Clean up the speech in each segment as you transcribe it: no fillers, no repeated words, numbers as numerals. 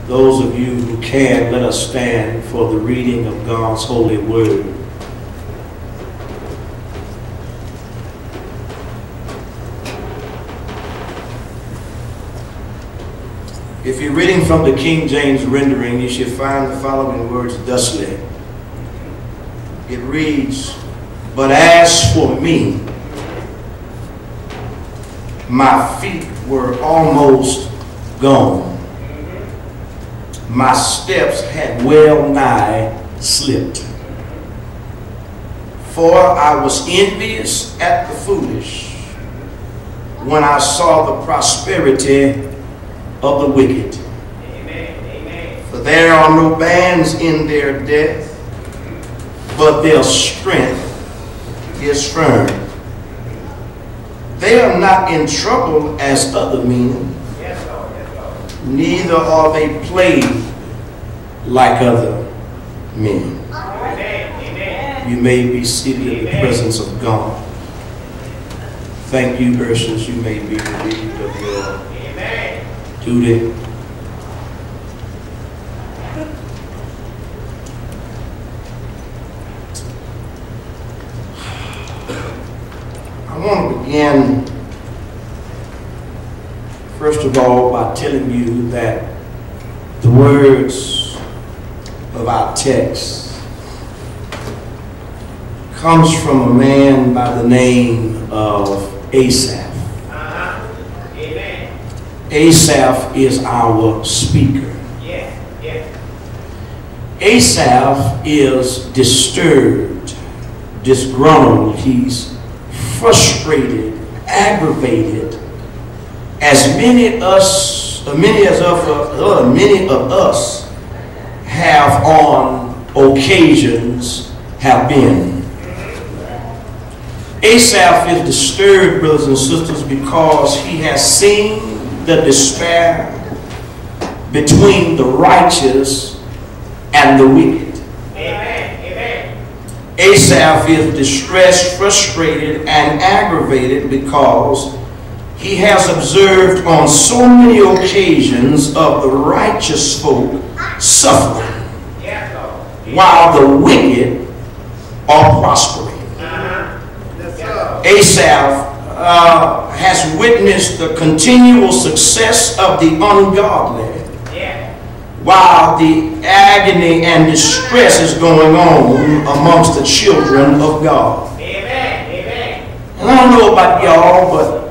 Those of you who can, let us stand for the reading of God's holy word. If you're reading from the King James rendering, you should find the following words thusly. It reads, "But as for me, my feet were almost gone. My steps had well nigh slipped. For I was envious at the foolish when I saw the prosperity of the wicked. Amen. Amen. For there are no bands in their death, but their strength is firm. They are not in trouble as other men, neither are they plagued like other men." Amen. You may be seated in the presence of God. Thank you, Ursula. You may be relieved of your duty. I want to begin, first of all, by telling you that the words of our text comes from a man by the name of Asaph. Amen. Asaph is our speaker. Asaph is disturbed, disgruntled. He's frustrated, aggravated, as many of us have on occasions have been. Asaph is disturbed, brothers and sisters, because he has seen the despair between the righteous and the wicked. Amen. Asaph is distressed, frustrated, and aggravated because he has observed on so many occasions of the righteous folk suffering while the wicked are prospering. Asaph has witnessed the continual success of the ungodly while the agony and distress is going on amongst the children of God. Amen. And I don't know about y'all, but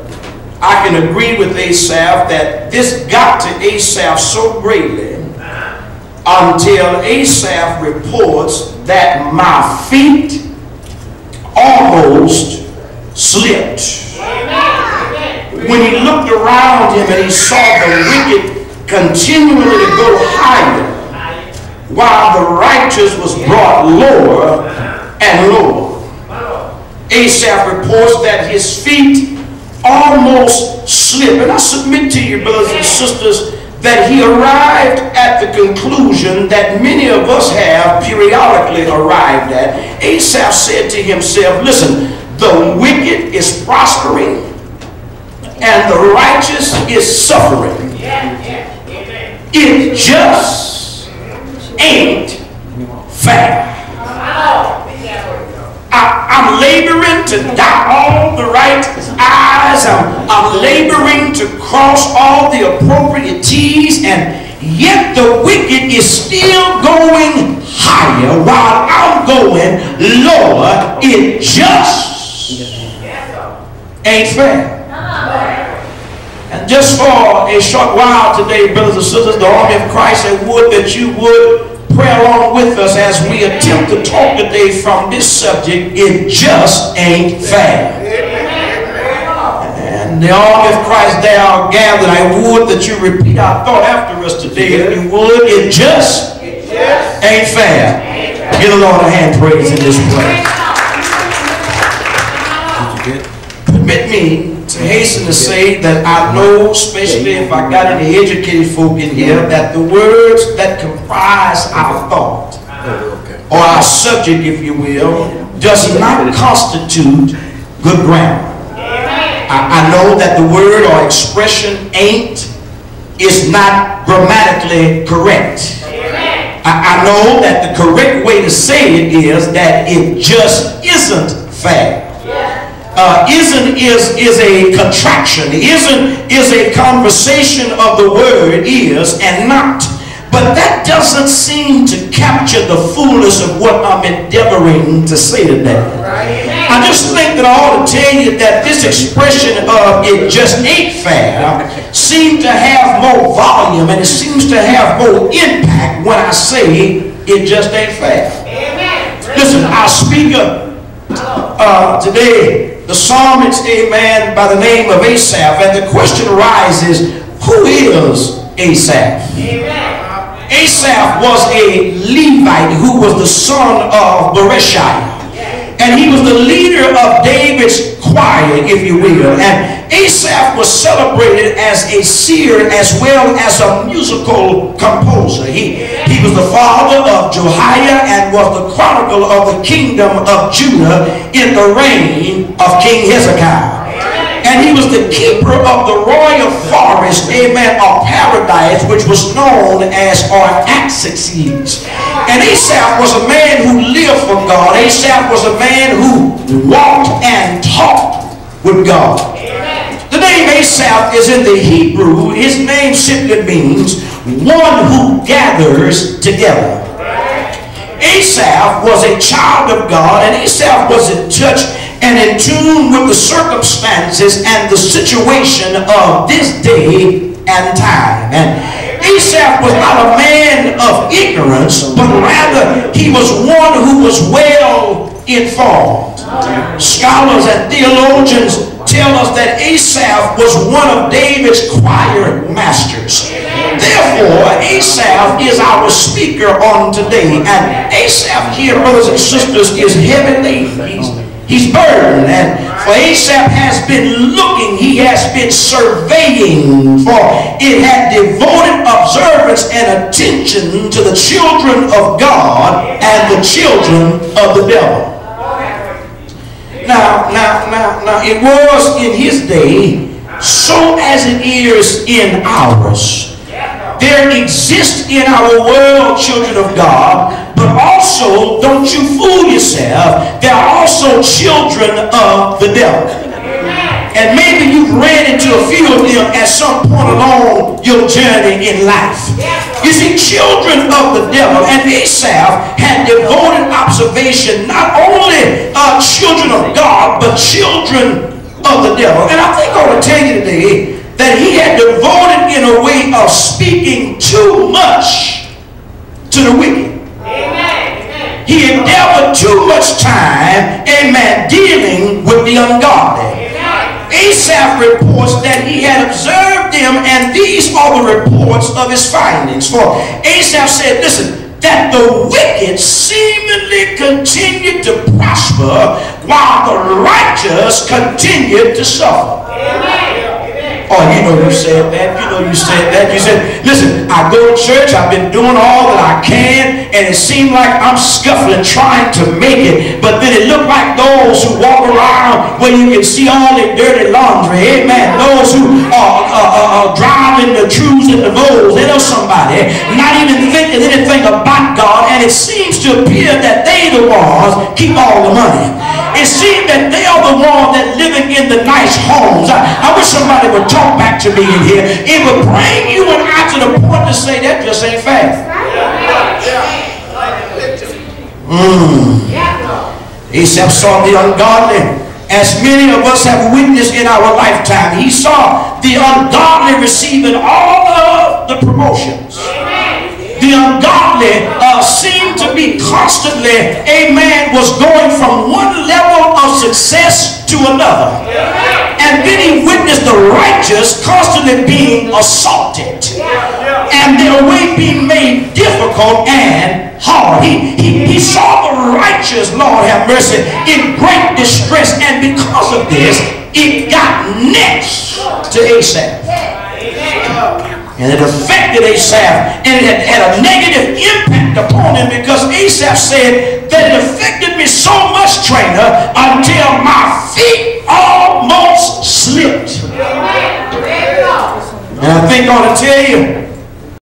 I can agree with Asaph that this got to Asaph so greatly until Asaph reports that my feet almost slipped. When he looked around him and he saw the wicked continually to go higher while the righteous was brought lower and lower. Asaph reports that his feet almost slipped. And I submit to you, brothers and sisters, that he arrived at the conclusion that many of us have periodically arrived at. Asaph said to himself, listen, the wicked is prospering and the righteous is suffering. It just ain't fair. I'm laboring to dot all the right I's. I'm laboring to cross all the appropriate T's, and yet the wicked is still going higher while I'm going lower. It just ain't fair. And just for a short while today, brothers and sisters, the army of Christ, I would that you would pray along with us as we attempt to talk today from this subject. It just ain't fair. And the army of Christ they are gathered. I would that you repeat our thought after us today. If you would, it just ain't fair. Give the Lord a hand praise in this place. Permit me to hasten to say that I know, especially if I got any educated folk in here, that the words that comprise our thought, or our subject, if you will, does not constitute good grammar. I know that the word or expression ain't is not grammatically correct. I know that the correct way to say it is that it just isn't fair. Isn't is a contraction. Isn't is a conversation of the word is and not. But that doesn't seem to capture the fullness of what I'm endeavoring to say today. I just think that I ought to tell you that this expression of it just ain't fair seems to have more volume and it seems to have more impact when I say it just ain't fair. Listen, our speaker today, the psalmist, amen, by the name of Asaph, and the question arises, who is Asaph? Asaph was a Levite who was the son of Berechiah. And he was the leader of David's choir, if you will. And Asaph was celebrated as a seer as well as a musical composer. He was the father of Jehoiah and was the chronicle of the kingdom of Judah in the reign of King Hezekiah. And he was the keeper of the royal forest, amen, of paradise, which was known as Artaxerxes. And Asaph was a man who lived for God. Asaph was a man who walked and talked with God. The name Asaph is in the Hebrew. His name simply means one who gathers together. Asaph was a child of God, and Asaph was in touch and in tune with the circumstances and the situation of this day and time. And Asaph was not a man of ignorance, but rather he was one who was well informed. Scholars and theologians tell us that Asaph was one of David's choir masters. Therefore, Asaph is our speaker on today. And Asaph here, brothers and sisters, is heavy laden. He's burdened, and for Asaph has been looking, he has been surveying, for it had devoted observance and attention to the children of God and the children of the devil. Now, it was in his day, so as it is in ours. There exists in our world children of God, but also, don't you fool yourself, there are also children of the devil. And maybe you've ran into a few of them at some point along your journey in life. You see, children of the devil, and Asaph had devoted observation, not only children of God, but children of the devil. And I think I want to tell you today that he had devoted in a way of speaking too much to the wicked. Amen. He endeavored too much time, amen, dealing with the ungodly. Amen. Asaph reports that he had observed them, and these are the reports of his findings. For Asaph said, listen, that the wicked seemingly continued to prosper while the righteous continued to suffer. Amen. Oh, you know you said that. You know you said that. You said, listen, I go to church, I've been doing all that I can, and it seemed like I'm scuffling trying to make it. But then it looked like those who walk around where you can see all their dirty laundry. Amen. Those who are driving the trues and the voles. They know somebody, not even thinking anything about God, and it seems to appear that they the ones keep all the money. It seems that they are the ones that living in the nice homes. I wish somebody would talk back to me in here. It would bring you and I to the point to say that just ain't fair. Asaph saw the ungodly, as many of us have witnessed in our lifetime. He saw the ungodly receiving all of the promotions. The ungodly seemed to be constantly, amen, was going from one level of success to another. And then he witnessed the righteous constantly being assaulted. And their way being made difficult and hard. He saw the righteous, Lord have mercy, in great distress. And because of this, it got next to Asaph. And it affected Asaph, and it had a negative impact upon him, because Asaph said that it affected me so much, trainer, until my feet almost slipped. And I think I ought to tell you,